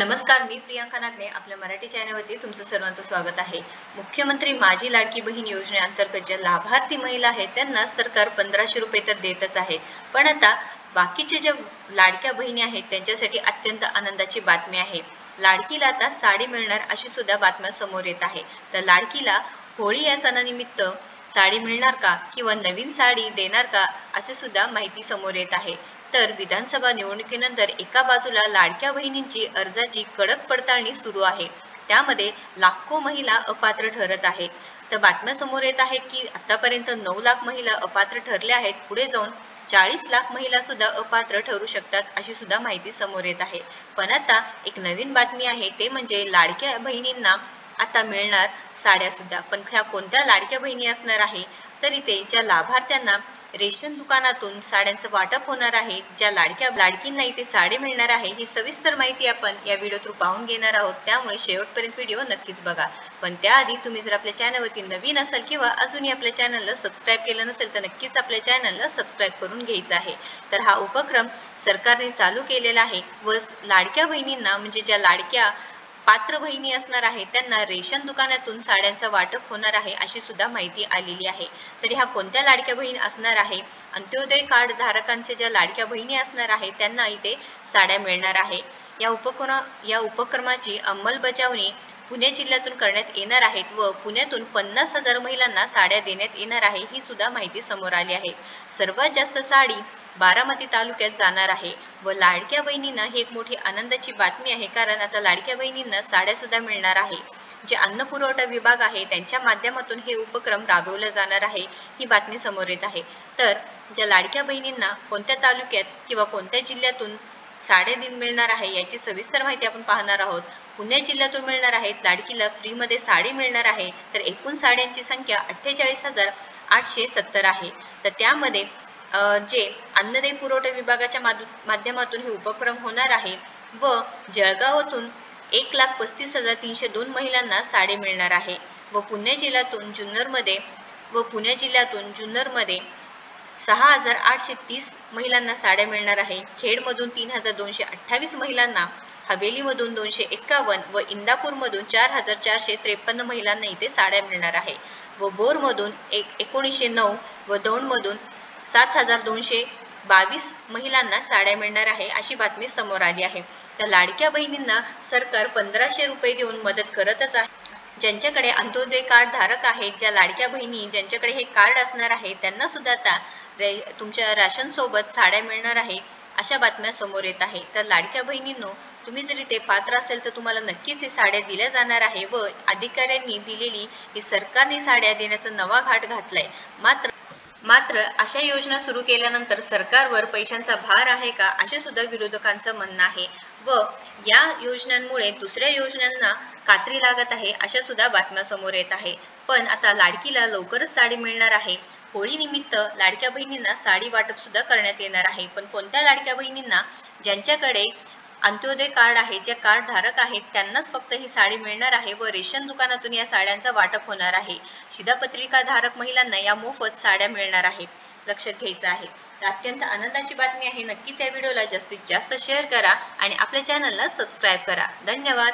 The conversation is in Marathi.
नमस्कार, मी प्रियांका नागले आपल्या मराठी चॅनलवरती तुमचं सर्वांचं स्वागत आहे। मुख्यमंत्री माझी लाडकी बहीण योजनेअंतर्गत ज्या लाभार्थी महिला आहेत त्यांना सरकार 1500 रुपये तर देतच आहे, पण आता बाकीचे ज्या लाडक्या बहिणी आहेत त्यांच्यासाठी अत्यंत आनंदाची बातमी आहे। लाडकीला आता साडी मिळणार अशी सुद्धा बातम्या समोर येत आहे। तर लाडकीला होळी या सणानिमित्त साडी मिळणार का किंवा नवीन साडी देणार का असे सुद्धा माहिती समोर येत आहे। तर विधानसभा निवडणुकीनंतर एका बाजूला लाडक्या बहिणींची अर्जाची कडक पडताळणी सुरू आहे, त्यामध्ये लाखो महिला अपात्र ठरत आहेत। तर बातम्या समोर येत आहेत की आतापर्यंत 9 लाख महिला अपात्र ठरल्या आहेत, पुढे जाऊन 40 लाख महिला सुद्धा अपात्र ठरू शकतात अशी सुद्धा माहिती समोर येत आहे। पण आता एक नवीन बातमी आहे, ते म्हणजे लाडक्या बहिणींना आता मिळणार साड्या सुद्धा। पण ह्या कोणत्या लाडक्या बहिणी असणार आहे, तर इथे ज्या लाभार्थ्यांना रेशन दुकानातून साड्यांचं वाटप होणार आहे, ज्या लाडकींना इथे साडी मिळणार आहे, ही सविस्तर माहिती आपण या व्हिडिओ थ्रू पाहून घेणार आहोत, त्यामुळे शेवटपर्यंत व्हिडिओ नक्कीच बघा। पण त्याआधी तुम्ही जर आपल्या चॅनलवरती नवीन असाल किंवा अजूनही आपल्या चॅनलला सबस्क्राईब केलं नसेल तर नक्कीच आपल्या चॅनलला सबस्क्राईब करून घ्यायचं आहे। तर हा उपक्रम सरकारने चालू केलेला आहे व लाडक्या बहिणींना म्हणजे ज्या लाडक्या पात्र बहिणी असणार आहे त्यांना रेशन दुकानातून साड्यांचं वाटप होणार आहे अशी सुद्धा माहिती आलेली आहे। तर ह्या कोणत्या लाडक्या बहीण असणार आहे, अंत्योदय कार्ड धारकांच्या ज्या लाडक्या बहिणी असणार आहे त्यांना इथे साड्या मिळणार आहे। या उपक्रमाची अंमलबजावणी पुणे जिल्ह्यातून करण्यात येणार आहेत व पुण्यातून 50,000 महिलांना साड्या देण्यात येणार आहे ही सुद्धा माहिती समोर आली आहे। सर्वात जास्त साडी बारामती तालुक्यात जाणार आहे व लाडक्या बहिणींना ही एक मोठी आनंदाची बातमी आहे, कारण आता लाडक्या बहिणींना साड्या सुद्धा मिळणार आहे। जे अन्न पुरवठा विभाग आहे त्यांच्या माध्यमातून हे उपक्रम राबवला जाणार आहे ही बातमी समोर येत आहे। तर ज्या लाडक्या बहिणींना कोणत्या तालुक्यात किंवा कोणत्या जिल्ह्यातून साड्या मिळणार आहे याची सविस्तर माहिती आपण पाहणार आहोत। पुणे जिल्ह्यातून मिळणार आहेत, लाडकीला फ्रीमध्ये साडी मिळणार आहे। तर एकूण साड्यांची संख्या 48,870 आहे। तर त्यामध्ये जे अन्नदाय पुरवठा विभागाच्या माध्यमातून हे उपक्रम होणार आहे व जळगावातून 1,35,302 महिलांना साडी मिळणार आहे व पुणे जिल्ह्यातून जुन्नरमध्ये 6,830 महिलांना साड्या मिळणार आहे। खेडमधून 3,228 महिलांना, हवेलीमधून 251 व इंदापूरमधून 4,453 महिलांना इथे साड्या मिळणार आहे व बोरमधून 1909 व दौंडमधून 7,222 महिलांना साड्या मिळणार आहे अशी बातमी समोर आली आहे। तर लाडक्या बहिणींना सरकार 1500 रुपये देऊन मदत करतच आहे। ज्यांच्याकडे अंत्योदय कार्ड धारक आहेत, ज्या लाडक्या बहिणी ज्यांच्याकडे हे कार्ड असणार आहे त्यांना सुद्धा आता तुमच्या राशन सोबत साड्या मिळणार आहे अशा बातम्या समोर येत आहे। तर लाडक्या बहिणींनो, तुम्ही जर इथे पात्र असेल तर तुम्हाला नक्कीच हे साड्या दिल्या जाणार आहे व अधिकाऱ्यांनी दिलेली ही सरकारने साड्या देण्याचा नवा घाट घातलाय। मात्र अशा योजना सुरू केल्यानंतर सरकारवर पैशांचा भार आहे का असे सुद्धा विरोधकांचं म्हणणं आहे व या योजनांमुळे दुसऱ्या योजनांना कात्री लागत आहे अशा सुद्धा बातम्या समोर येत आहे। पण आता लाडकीला लवकरच साडी मिळणार आहे। होळी निमित्त लाडक्या बहिणींना साडी वाटप सुद्धा करण्यात येणार आहे। पण कोणत्या लाडक्या बहिणींना, ज्यांच्याकडे अंत्योदय कार्ड आहे, जे कार्ड धारक आहेत त्यांनाच फक्त ही साडी मिळणार आहे व रेशन दुकानातून या साड्यांचा वाटप होणार आहे। शिधापत्रिका धारक महिलांना या मोफत साड्या मिळणार आहेत, लक्षात घ्यायचं आहे। तर अत्यंत आनंदाची बातमी आहे। नक्कीच या व्हिडिओला जास्तीत जास्त शेअर करा आणि आपल्या चॅनलला सबस्क्राईब करा। धन्यवाद।